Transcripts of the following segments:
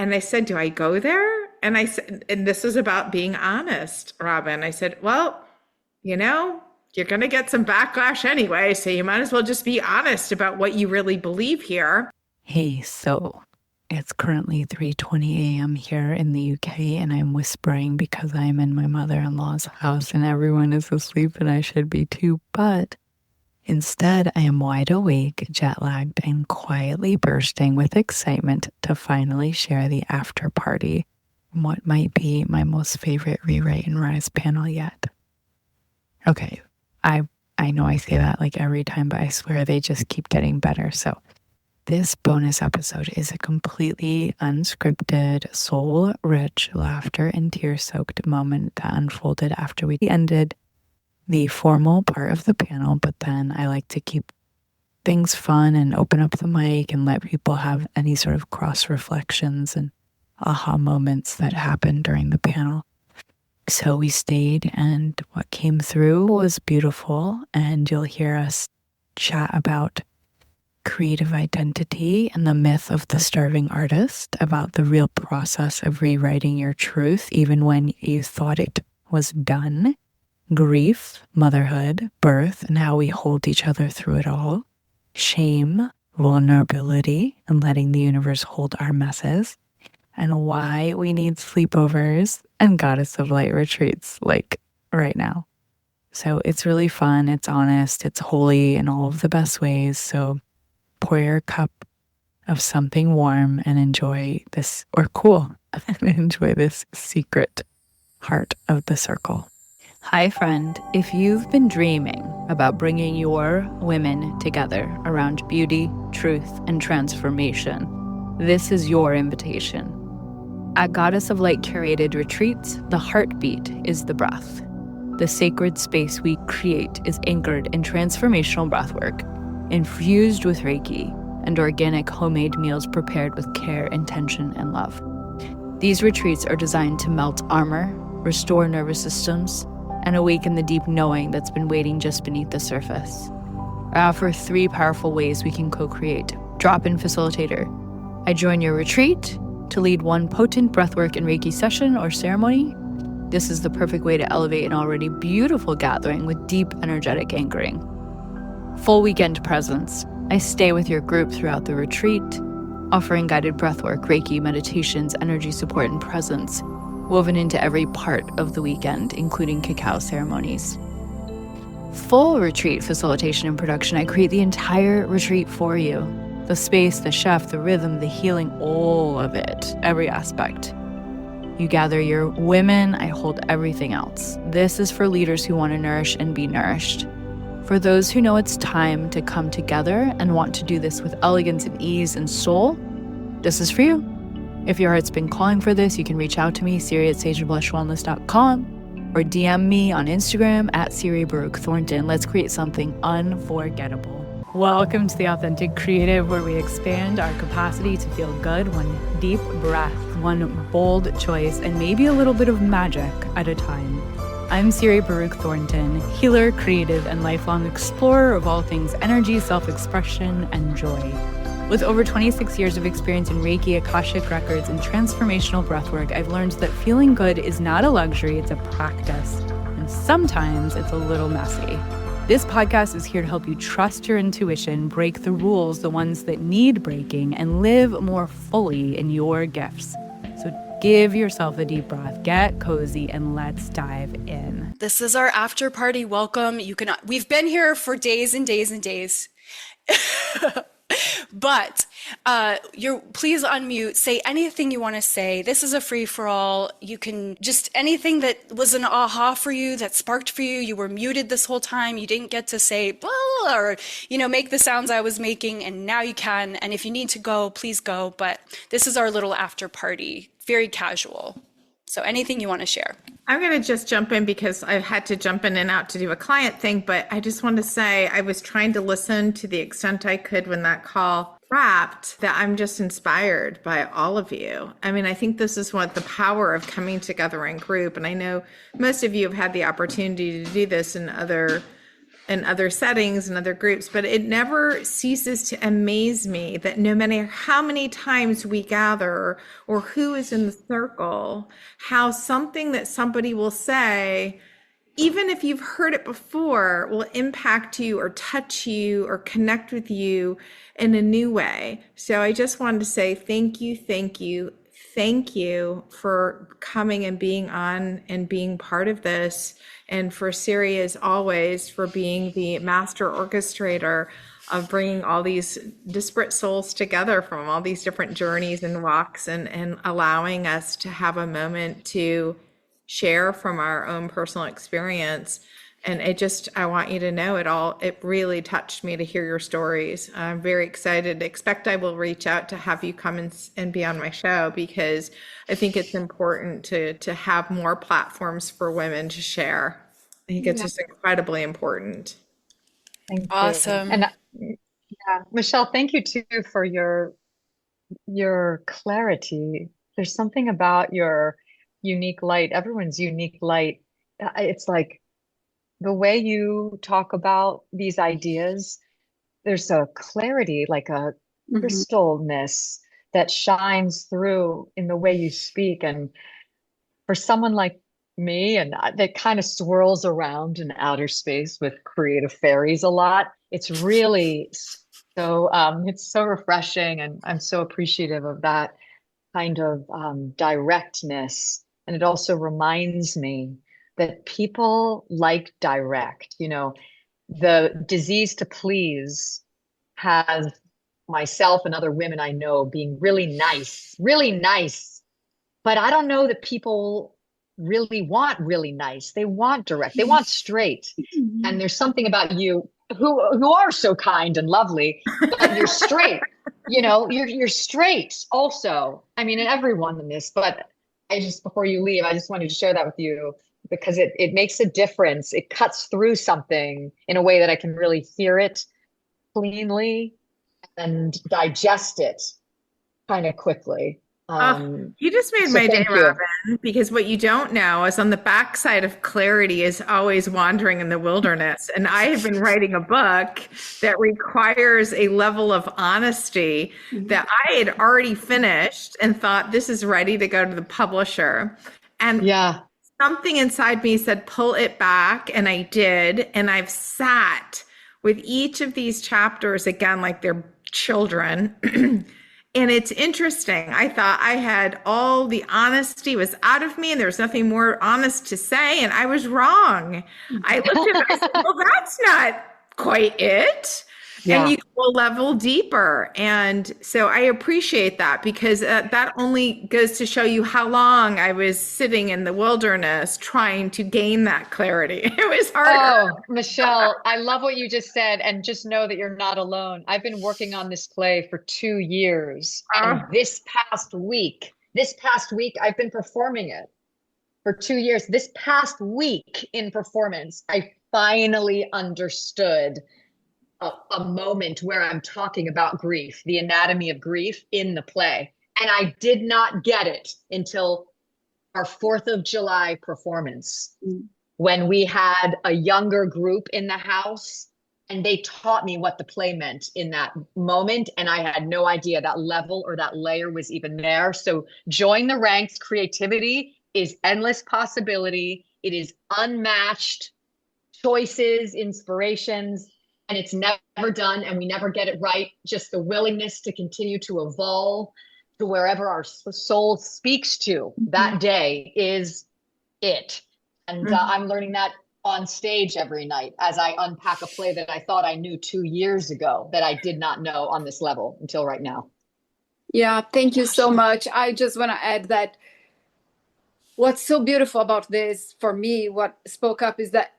And I said, do I go there? And I said, and this is about being honest, Robin. I said, well, you're going to get some backlash anyway, so you might as well just be honest about what you really believe here. Hey, so it's currently 3:20 a.m. here in the UK, and I'm whispering because I'm in my mother-in-law's house and everyone is asleep and I should be too. But instead, I am wide awake, jet-lagged, and quietly bursting with excitement to finally share the after party from what might be my most favorite Rewrite and Rise panel yet. Okay, I know I say that like every time, but I swear they just keep getting better. So this bonus episode is a completely unscripted, soul-rich, laughter and tear-soaked moment that unfolded after we ended the formal part of the panel, but then I like to keep things fun and open up the mic and let people have any sort of cross reflections and aha moments that happened during the panel. So we stayed, and what came through was beautiful, and you'll hear us chat about creative identity and the myth of the starving artist, about the real process of rewriting your truth even when you thought it was done, grief, motherhood, birth, and how we hold each other through it all, shame, vulnerability, and letting the universe hold our messes, and why we need sleepovers and Goddess of Light retreats like right now. So it's really fun, it's honest, it's holy in all of the best ways. So pour your cup of something warm and enjoy this, or cool, and enjoy this secret heart of the circle. Hi, friend. If you've been dreaming about bringing your women together around beauty, truth, and transformation, this is your invitation. At Goddess of Light curated retreats, the heartbeat is the breath. The sacred space we create is anchored in transformational breathwork, infused with Reiki, and organic homemade meals prepared with care, intention, and love. These retreats are designed to melt armor, restore nervous systems, and awaken the deep knowing that's been waiting just beneath the surface. I offer 3 powerful ways we can co-create. Drop-in facilitator. I join your retreat to lead one potent breathwork and Reiki session or ceremony. This is the perfect way to elevate an already beautiful gathering with deep energetic anchoring. Full weekend presence. I stay with your group throughout the retreat, offering guided breathwork, Reiki, meditations, energy support, and presence, woven into every part of the weekend, including cacao ceremonies. Full retreat facilitation and production. I create the entire retreat for you. The space, the chef, the rhythm, the healing, all of it, every aspect. You gather your women, I hold everything else. This is for leaders who want to nourish and be nourished. For those who know it's time to come together and want to do this with elegance and ease and soul, this is for you. If your heart's been calling for this, you can reach out to me, Siri@sageblushwellness.com, or DM me on Instagram @Siri Baruch Thornton. Let's create something unforgettable. Welcome to The Authentic Creative, where we expand our capacity to feel good, one deep breath, one bold choice, and maybe a little bit of magic at a time. I'm Siri Baruch Thornton, healer, creative, and lifelong explorer of all things energy, self-expression, and joy. With over 26 years of experience in Reiki, Akashic Records, and transformational breathwork, I've learned that feeling good is not a luxury, it's a practice. And sometimes it's a little messy. This podcast is here to help you trust your intuition, break the rules, the ones that need breaking, and live more fully in your gifts. So give yourself a deep breath, get cozy, and let's dive in. This is our after party. Welcome. We've been here for days and days and days. But please unmute, say anything you want to say. This is a free for all. You can just anything that was an aha for you, that sparked for you. You were muted this whole time. You didn't get to say blah, or make the sounds I was making, and now you can. And if you need to go, please go. But this is our little after party, very casual. So anything you want to share. I'm going to just jump in because I had to jump in and out to do a client thing, but I just want to say I was trying to listen to the extent I could when that call wrapped, that I'm just inspired by all of you. I mean, I think this is what the power of coming together in group. And I know most of you have had the opportunity to do this in other in other settings and other groups, but it never ceases to amaze me that no matter how many times we gather or who is in the circle, how something that somebody will say, even if you've heard it before, will impact you or touch you or connect with you in a new way. So I just wanted to say thank you, thank you, thank you for coming and being on and being part of this. And for Siri, as always, for being the master orchestrator of bringing all these disparate souls together from all these different journeys and walks, and allowing us to have a moment to share from our own personal experience. And I want you to know it really touched me to hear your stories. I'm very excited. Expect I will reach out to have you come and be on my show, because I think it's important to have more platforms for women to share. I think it's just incredibly important. Thank you. Awesome. And Michelle, thank you too for your clarity. There's something about your unique light, everyone's unique light. It's like the way you talk about these ideas, there's a clarity, like a crystalness that shines through in the way you speak. And for someone like me, and that kind of swirls around in outer space with creative fairies a lot, it's really it's so refreshing, and I'm so appreciative of that kind of directness. And it also reminds me that people like direct. The disease to please has myself and other women I know being really nice, really nice. But I don't know that people really want really nice. They want direct, they want straight. And there's something about you who are so kind and lovely, but you're straight. You're straight also. I mean, and everyone in this, but before you leave, I just wanted to share that with you, because it makes a difference. It cuts through something in a way that I can really hear it cleanly and digest it kind of quickly. You just made so my day, thank you. Robin, because what you don't know is on the backside of clarity is always wandering in the wilderness. And I have been writing a book that requires a level of honesty that I had already finished and thought this is ready to go to the publisher. And something inside me said, pull it back. And I did. And I've sat with each of these chapters again, like they're children. And it's interesting. I thought I had all the honesty was out of me and there was nothing more honest to say. And I was wrong. I looked at it, I said, well, that's not quite it. Yeah. And you go a level deeper. And so I appreciate that, because that only goes to show you how long I was sitting in the wilderness trying to gain that clarity. It was hard. Oh, Michelle, I love what you just said. And just know that you're not alone. I've been working on this play for 2 years. And this past week, I've been performing it for 2 years. This past week in performance, I finally understood a moment where I'm talking about grief, the anatomy of grief in the play. And I did not get it until our 4th of July performance, when we had a younger group in the house and they taught me what the play meant in that moment. And I had no idea that level or that layer was even there. So join the ranks. Creativity is endless possibility. It is unmatched choices, inspirations. And it's never done, and we never get it right. Just the willingness to continue to evolve to wherever our soul speaks to that day is it. And I'm learning that on stage every night as I unpack a play that I thought I knew 2 years ago that I did not know on this level until right now. Yeah, thank you so much. I just want to add that what's so beautiful about this, for me, what spoke up is that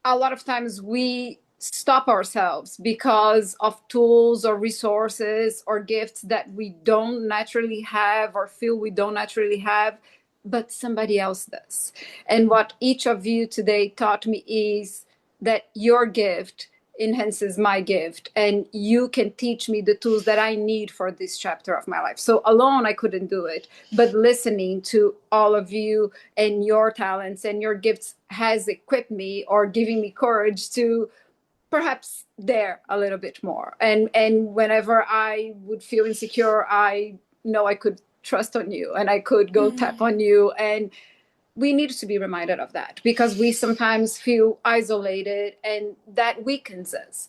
a lot of times we stop ourselves because of tools or resources or gifts that we don't naturally have or feel we don't naturally have, but somebody else does. And what each of you today taught me is that your gift enhances my gift, and you can teach me the tools that I need for this chapter of my life. So alone I couldn't do it, but listening to all of you and your talents and your gifts has equipped me or giving me courage to perhaps dare a little bit more. And whenever I would feel insecure, I know I could trust on you and I could go tap on you. And we need to be reminded of that, because we sometimes feel isolated and that weakens us.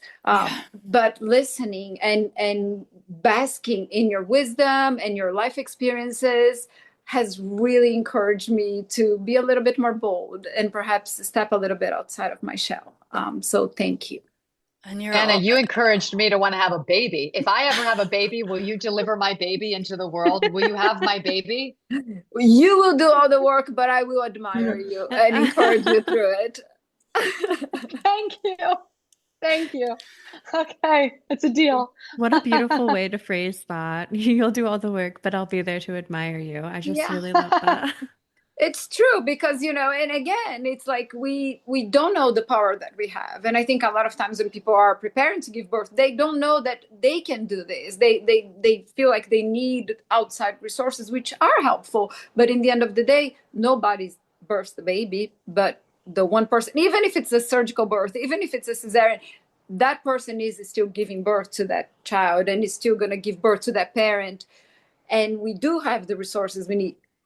But listening and basking in your wisdom and your life experiences has really encouraged me to be a little bit more bold and perhaps step a little bit outside of my shell. So thank you. And you're Anna, you encouraged me to want to have a baby. If I ever have a baby, will you deliver my baby into the world? Will you have my baby? You will do all the work, but I will admire you and encourage you through it. Thank you. Thank you. Okay, it's a deal. What a beautiful way to phrase that. You'll do all the work, but I'll be there to admire you. I just really love that. It's true, because, you know, and again, it's like we don't know the power that we have. And I think a lot of times when people are preparing to give birth, they don't know that they can do this. They feel like they need outside resources, which are helpful. But in the end of the day, nobody births the baby, but the one person, even if it's a surgical birth, even if it's a cesarean, that person is still giving birth to that child and is still going to give birth to that parent. And we do have the resources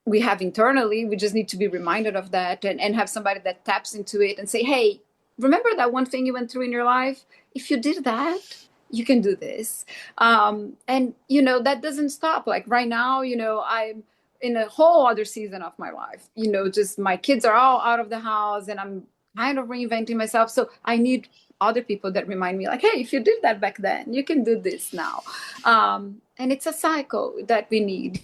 we have internally. We just need to be reminded of that and have somebody that taps into it and say, hey, remember that one thing you went through in your life? If you did that, you can do this. And, you know, that doesn't stop. Like right now, you know, I'm in a whole other season of my life, you know, just my kids are all out of the house and I'm kind of reinventing myself. So I need other people that remind me like, hey, if you did that back then, you can do this now. And it's a cycle that we need.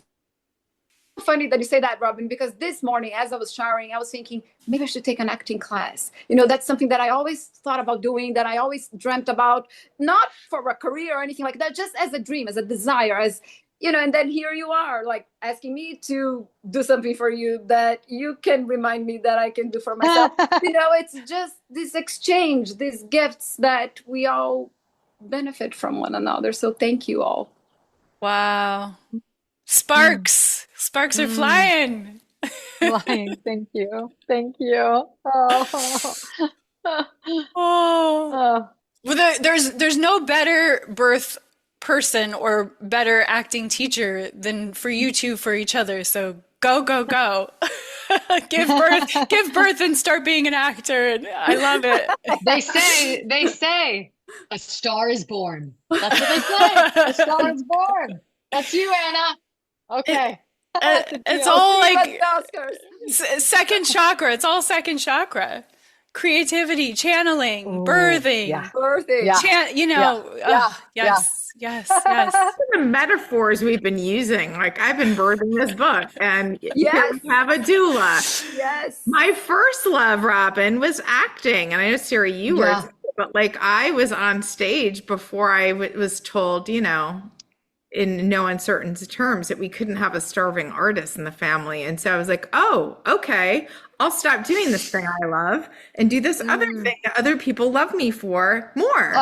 Funny that you say that, Robin, because this morning as I was showering, I was thinking maybe I should take an acting class. You know, that's something that I always thought about doing, that I always dreamt about, not for a career or anything like that, just as a dream, as a desire, as, you know. And then here you are, like asking me to do something for you that you can remind me that I can do for myself. You know, it's just this exchange, these gifts that we all benefit from one another. So thank you all. Wow. Sparks. Sparks are flying. Flying. Thank you. Thank you. Oh. Oh. Well, there's no better birth person or better acting teacher than for you two for each other. So go, go, go. Give birth and start being an actor. And I love it. They say a star is born. That's what they say. A star is born. That's you, Anna. Okay. It's all like second chakra. It's all second chakra. Creativity, channeling, birthing. You know, yes. The metaphors we've been using. Like I've been birthing this book, and here we have a doula. Yes. My first love, Robin, was acting, and I know, Sarah, you were, but like I was on stage before I was told, you know, in no uncertain terms, that we couldn't have a starving artist in the family. And so I was like, oh, okay, I'll stop doing this thing I love and do this other thing that other people love me for more.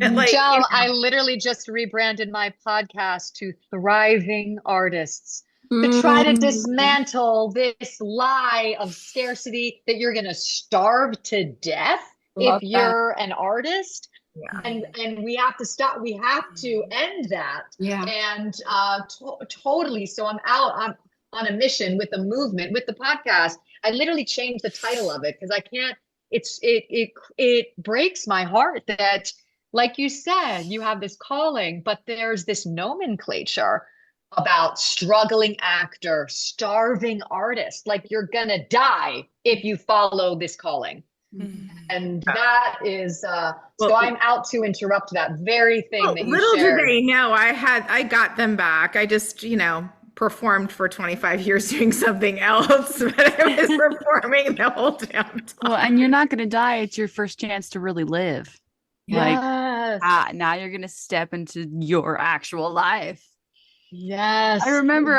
And like, Jill, you know, I literally just rebranded my podcast to Thriving Artists to try to dismantle this lie of scarcity that you're going to starve to death if you're an artist. Yeah. And we have to stop. We have to end that. Yeah. And totally. So I'm on a mission with the movement, with the podcast. I literally changed the title of it because I can't. It breaks my heart that, like you said, you have this calling, but there's this nomenclature about struggling actor, starving artist. Like you're gonna die if you follow this calling. And that is so I'm out to interrupt that very thing that you little shared. Did they know I got them back. I just, you know, performed for 25 years doing something else, but I was performing the whole damn time. Well, and you're not going to die. It's your first chance to really live. Yes. Like, now you're going to step into your actual life. Yes. I remember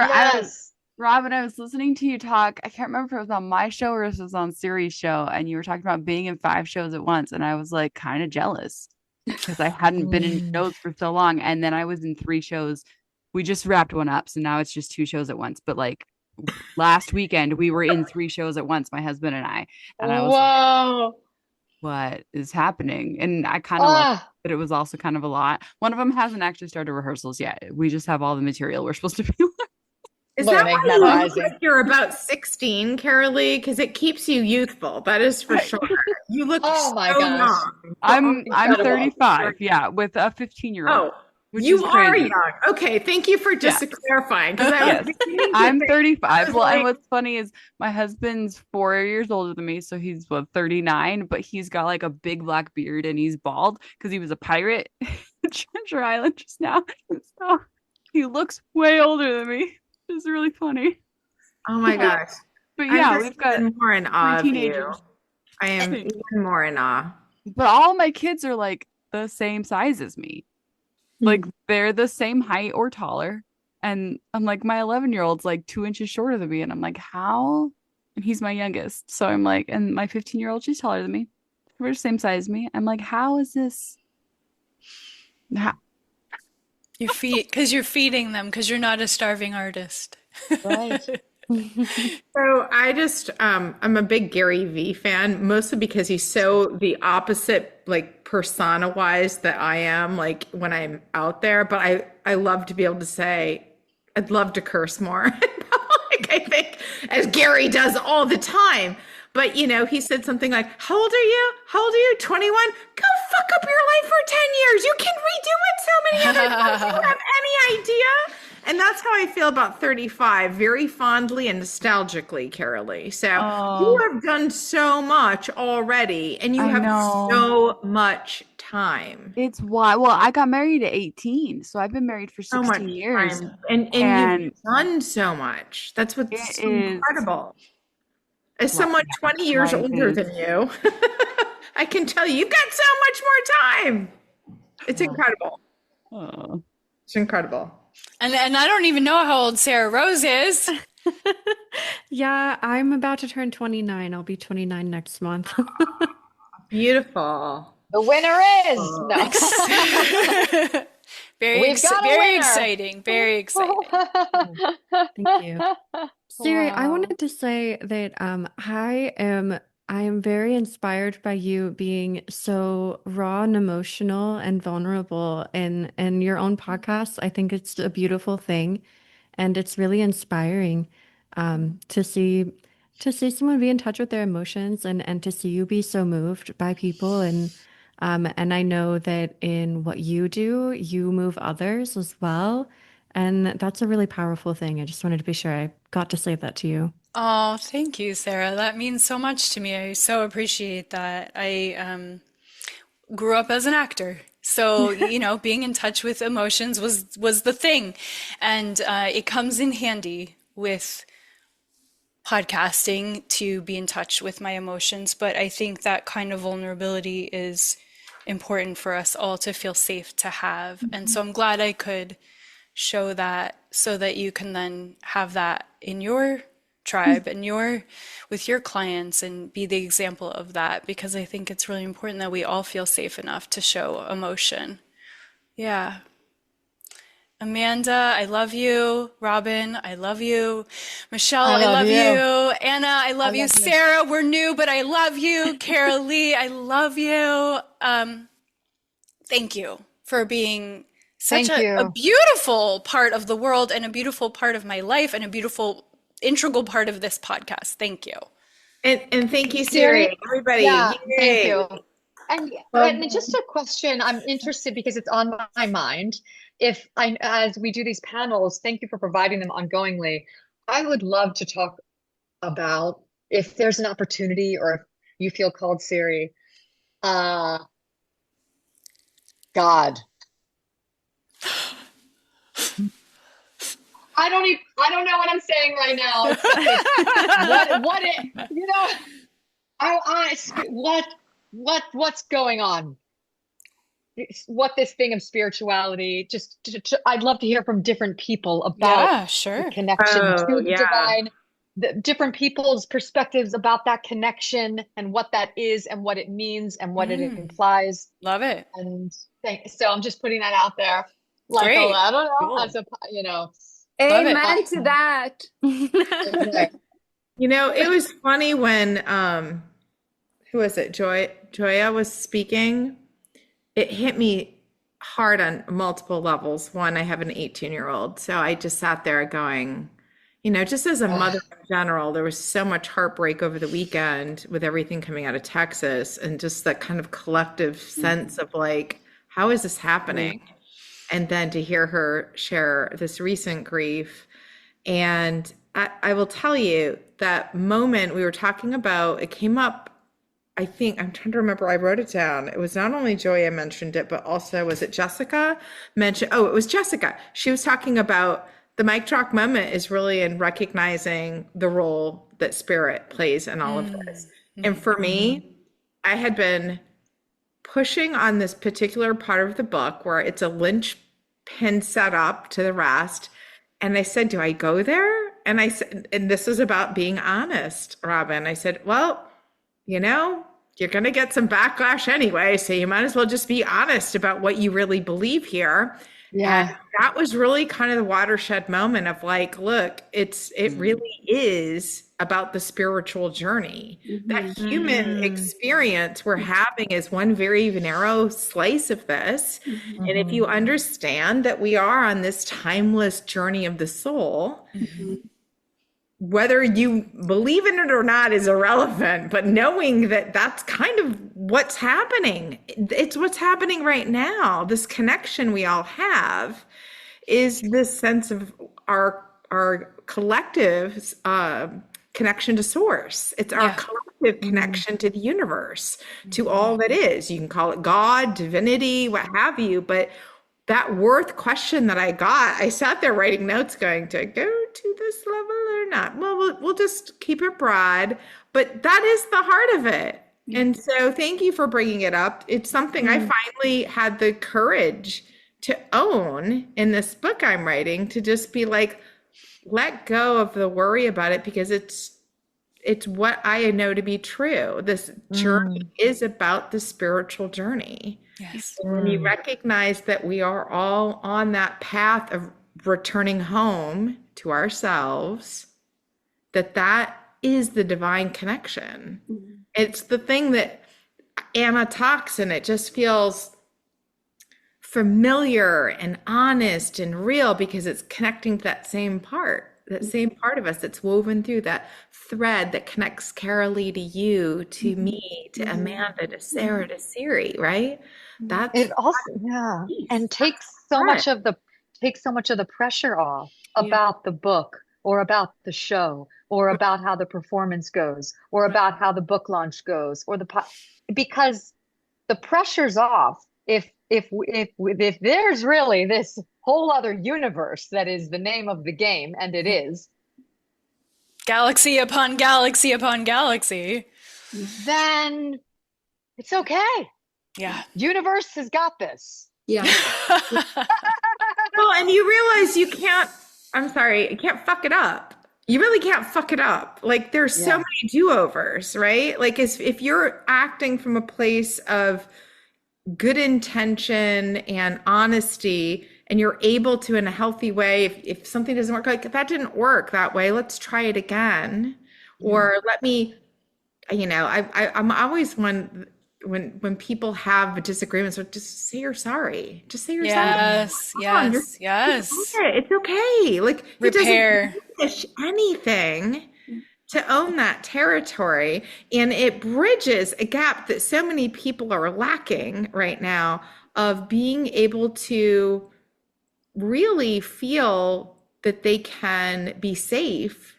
Robin, I was listening to you talk. I can't remember if it was on my show or if it was on Siri's show, and you were talking about being in 5 shows at once, and I was like kind of jealous because I hadn't been in shows for so long, and then I was in 3 shows. We just wrapped one up, so now it's just 2 shows at once. But like last weekend, we were in 3 shows at once, my husband and I was like, what is happening? And I kind of loved it, but it was also kind of a lot. One of them hasn't actually started rehearsals yet. We just have all the material we're supposed to be learning. Is that why you look like you're about 16, Karaleigh? Because it keeps you youthful. That is for sure. You look young. I'm 35, yeah, with a 15-year-old. You are young. Okay, thank you for just clarifying. Because I'm 35. Well, and what's funny is my husband's 4 years older than me, so he's 39, but he's got like a big black beard and he's bald because he was a pirate in Treasure Island just now. So he looks way older than me. It's really funny. Oh my gosh. But yeah, we've got more in awe of you. I am even more in awe. But all my kids are like the same size as me. Like they're the same height or taller. And I'm like, my 11-year-old's like 2 inches shorter than me. And I'm like, how? And he's my youngest. So I'm like, and my 15-year-old, she's taller than me. We're the same size as me. I'm like, how is this? Because you're feeding them, because you're not a starving artist. Right. So I just, I'm a big Gary Vee fan, mostly because he's so the opposite, like persona-wise that I am, like when I'm out there. But I love to be able to say, I'd love to curse more, like I think, as Gary does all the time. But, you know, he said something like, how old are you? How old are you? 21? Go fuck up your life for 10 years. You can redo it so many other times. You don't have any idea. And that's how I feel about 35, very fondly and nostalgically, Karaleigh. So you have done so much already, and you have so much time. It's why. Well, I got married at 18, so I've been married for 16 years. And you've done so much. That's what's so incredible. As someone 20 years older than you, I can tell you, you've got so much more time. It's incredible. It's incredible. And I don't even know how old Sarah Rose is. Yeah, I'm about to turn 29. I'll be 29 next month. Beautiful. The winner is very exciting. Very exciting. Thank you. Siri, I wanted to say that I am very inspired by you being so raw and emotional and vulnerable in your own podcast. I think it's a beautiful thing, and it's really inspiring to see someone be in touch with their emotions and to see you be so moved by people. And I know that in what you do, you move others as well. And that's a really powerful thing. I just wanted to be sure I got to say that to you. Oh, thank you, Sarah. That means so much to me. I so appreciate that. I grew up as an actor. So, you know, being in touch with emotions was the thing. And it comes in handy with podcasting to be in touch with my emotions. But I think that kind of vulnerability is important for us all to feel safe to have. And so I'm glad I could show that so that you can then have that in your tribe and with your clients and be the example of that, because I think it's really important that we all feel safe enough to show emotion. Yeah. Amanda, I love you. Robin, I love you. Michelle, I love you. Anna, I love you. Sarah, we're new, but I love you. Karaleigh, I love you. Thank you for being such a beautiful part of the world and a beautiful part of my life and a beautiful integral part of this podcast. Thank you. And thank you, Siri. Everybody. Yeah, thank you. And just a question, I'm interested because it's on my mind. As we do these panels, thank you for providing them ongoingly. I would love to talk about, if there's an opportunity or if you feel called, Siri, God. I don't know what I'm saying right now. What's going on? what this thing of spirituality, I'd love to hear from different people about Yeah, the sure. connection to Oh, the yeah. divine, the different people's perspectives about that connection and what that is and what it means and what it implies. Love it. And so I'm just putting that out there. Like, Great. I don't know, Cool. as a, you know. Love it. Amen to that. Okay. You know, it was funny when who was it? Joya was speaking. It hit me hard on multiple levels. One, I have an 18-year-old, so I just sat there going, you know, just as a mother in general, there was so much heartbreak over the weekend with everything coming out of Texas, and just that kind of collective sense of like, how is this happening? And then to hear her share this recent grief. And I will tell you, that moment we were talking about, it came up, I think, I'm trying to remember, I wrote it down. It was not only Joya mentioned it, but also, was it Jessica mentioned? Oh, it was Jessica. She was talking about the mic drop moment is really in recognizing the role that spirit plays in all of this. And for me, I had been pushing on this particular part of the book where it's a linchpin set up to the rest. And I said, do I go there? And I said, and this was about being honest, Robin. I said, well, you know, you're going to get some backlash anyway, so you might as well just be honest about what you really believe here. Yeah. And that was really kind of the watershed moment of like, look, it really is about the spiritual journey. That human experience we're having is one very narrow slice of this. And if you understand that we are on this timeless journey of the soul, whether you believe in it or not is irrelevant, but knowing that that's kind of what's happening. It's what's happening right now. This connection we all have is this sense of our collective connection to source. It's our collective connection to the universe, to all that is. You can call it God, divinity, what have you, but that worth question that I got, I sat there writing notes going, do I go to this level or not? Well, we'll just keep it broad, but that is the heart of it. And so thank you for bringing it up. It's something I finally had the courage to own in this book I'm writing, to just be like, let go of the worry about it, because it's what I know to be true. This journey is about the spiritual journey. Yes. When you recognize that we are all on that path of returning home to ourselves, that is the divine connection. It's the thing that Anna talks, and it just feels familiar and honest and real, because it's connecting to that same part of us that's woven through that thread that connects Karaleigh to you, to me, to Amanda, to Sarah, to Siri, right? That's it also, and takes so much of the pressure off about the book, or about the show, or about how the performance goes, or about how the book launch goes, or because the pressure's off. If there's really this whole other universe that is the name of the game, and it is galaxy upon galaxy upon galaxy, then it's okay. Yeah. Universe has got this. Yeah. Well, and you realize you can't fuck it up. You really can't fuck it up. Like, there's so many do-overs, right? Like, if you're acting from a place of good intention and honesty, and you're able to, in a healthy way, if something doesn't work, like, that didn't work that way, let's try it again. Or let me, I'm always one, when people have disagreements, or just say you're sorry. Just say you're sorry. Yes. It's okay. Like, Repair. it doesn't finish anything to own that territory. And it bridges a gap that so many people are lacking right now, of being able to really feel that they can be safe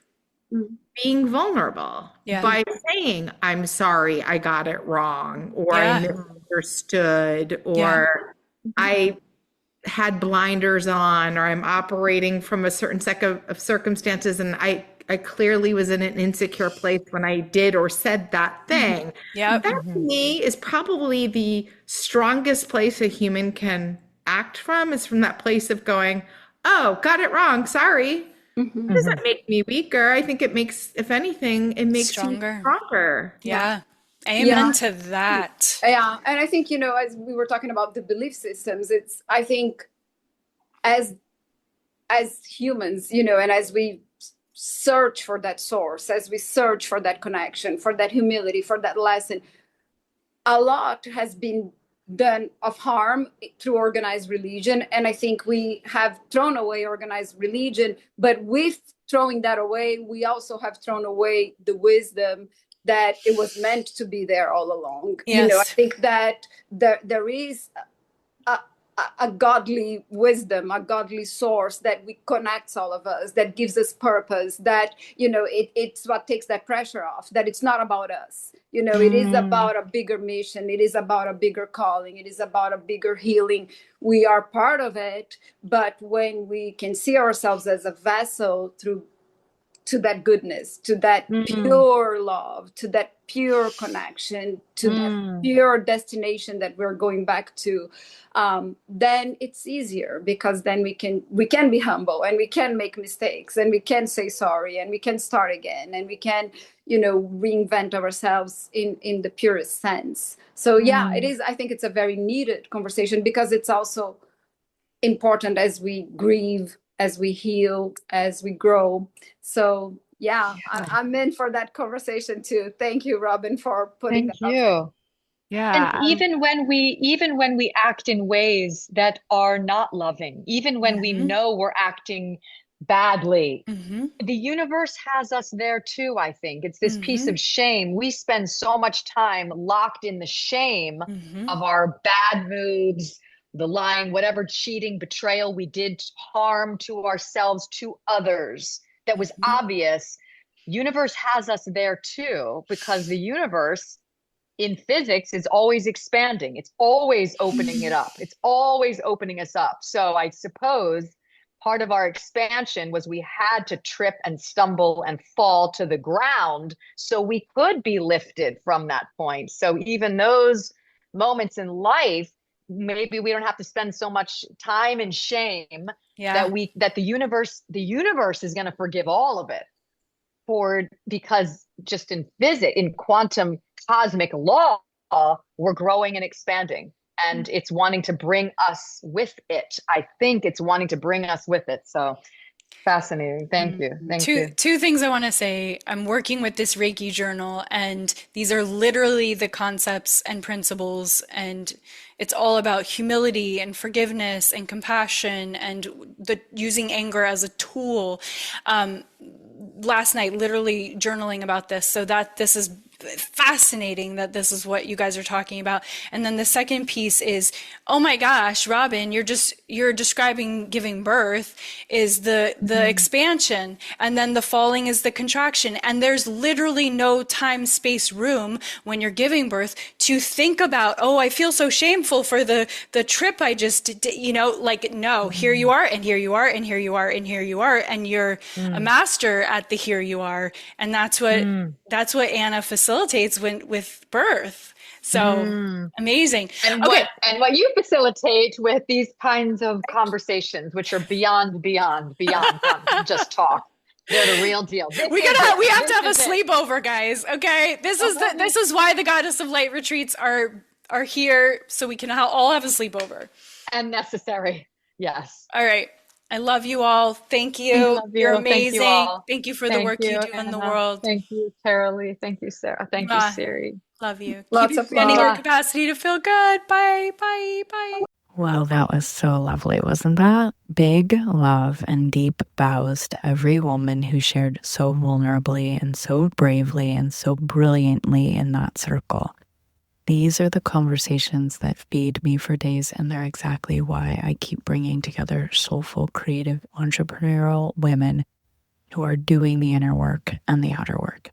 being vulnerable by saying, I'm sorry, I got it wrong, or I misunderstood, or I had blinders on, or I'm operating from a certain set of circumstances, and I clearly was in an insecure place when I did or said that thing. Yep. That to me is probably the strongest place a human can act from, is from that place of going, oh, got it wrong. Sorry. It doesn't make me weaker. I think it makes, if anything, it makes Stronger. you stronger. Yeah. Amen to that. Yeah. And I think, as we were talking about the belief systems, I think as humans, and as we search for that source, as we search for that connection, for that humility, for that lesson, a lot has been done of harm through organized religion. And I think we have thrown away organized religion, but with throwing that away, we also have thrown away the wisdom that it was meant to be there all along. Yes. I think that there is a godly wisdom, a godly source that we connects all of us, that gives us purpose, that, it's what takes that pressure off, that it's not about us. It is about a bigger mission. It is about a bigger calling. It is about a bigger healing. We are part of it. But when we can see ourselves as a vessel to that goodness, to that pure love, to that pure connection, to that pure destination that we're going back to, then it's easier, because then we can be humble, and we can make mistakes, and we can say sorry, and we can start again, and we can, reinvent ourselves in the purest sense. So it is. I think it's a very needed conversation, because it's also important as we grieve, as we heal, as we grow. So I'm in for that conversation too. Thank you, Robin, for putting that out there. Yeah. And even when we act in ways that are not loving, even when we know we're acting badly, the universe has us there too. I think it's this piece of shame. We spend so much time locked in the shame of our bad moods, the lying, whatever, cheating, betrayal we did, harm to ourselves, to others, that was obvious. Universe has us there too, because the universe in physics is always expanding. It's always opening it up. It's always opening us up. So I suppose part of our expansion was we had to trip and stumble and fall to the ground so we could be lifted from that point. So even those moments in life, maybe we don't have to spend so much time in shame, that the universe is going to forgive all of it, because just in physics, in quantum cosmic law, we're growing and expanding, and it's wanting to bring us with it. I think it's wanting to bring us with it. So fascinating. Thank you. Thank you. Two things I want to say. I'm working with this Reiki journal, and these are literally the concepts and principles, and it's all about humility and forgiveness and compassion, and using anger as a tool. Last night, literally journaling about this, so that this is fascinating that this is what you guys are talking about. And then the second piece is, oh my gosh, Robin, you're describing giving birth is the expansion, and then the falling is the contraction. And there's literally no time, space, room when you're giving birth to think about, oh, I feel so shameful for the trip I just did, no, here you are, and here you are, and here you are, and here you are, and you're a master at the here you are. And that's what Anna facilitates with birth. So amazing. And what you facilitate with these kinds of conversations, which are beyond just talk. They're the real deal. We have to have a sleepover, guys. Okay, this is why the Goddess of Light retreats are here, so we can all have a sleepover. And necessary. Yes. All right. I love you all. Thank you. You're amazing. Thank you for the work you do in the world. Thank you, Karaleigh. Thank you, Sarah. Thank you, Siri. Love you. Lots Keep of expanding love. your capacity to feel good. Bye. Bye. Bye. Well, that was so lovely, wasn't that? Big love and deep bows to every woman who shared so vulnerably and so bravely and so brilliantly in that circle. These are the conversations that feed me for days, and they're exactly why I keep bringing together soulful, creative, entrepreneurial women who are doing the inner work and the outer work.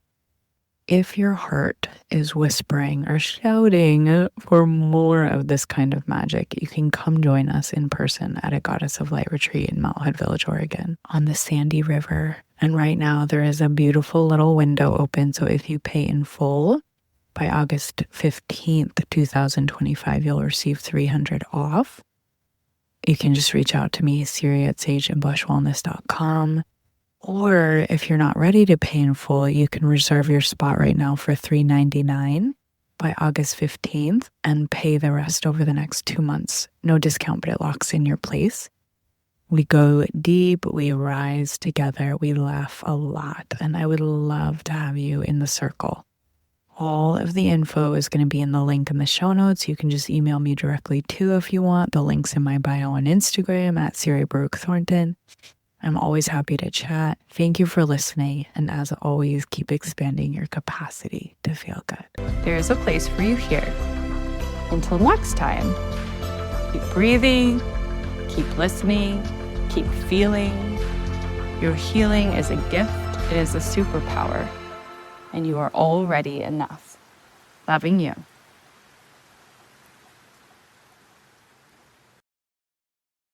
If your heart is whispering or shouting for more of this kind of magic, you can come join us in person at a Goddess of Light retreat in Motherhood Village, Oregon, on the Sandy River And right now there is a beautiful little window open. So if you pay in full by August 15th, 2025, you'll receive $300 off. You can just reach out to me, siri@sageandblushwellness.com. Or if you're not ready to pay in full, you can reserve your spot right now for $399 by August 15th and pay the rest over the next 2 months. No discount, but it locks in your place. We go deep, we rise together, we laugh a lot, and I would love to have you in the circle. All of the info is going to be in the link in the show notes. You can just email me directly too if you want. The link's in my bio on Instagram at Siri Baruch Thornton. I'm always happy to chat. Thank you for listening, and as always, keep expanding your capacity to feel good. There's a place for you here. Until next time, keep breathing, keep listening, keep feeling. Your healing is a gift. It is a superpower. And you are already enough. Loving you.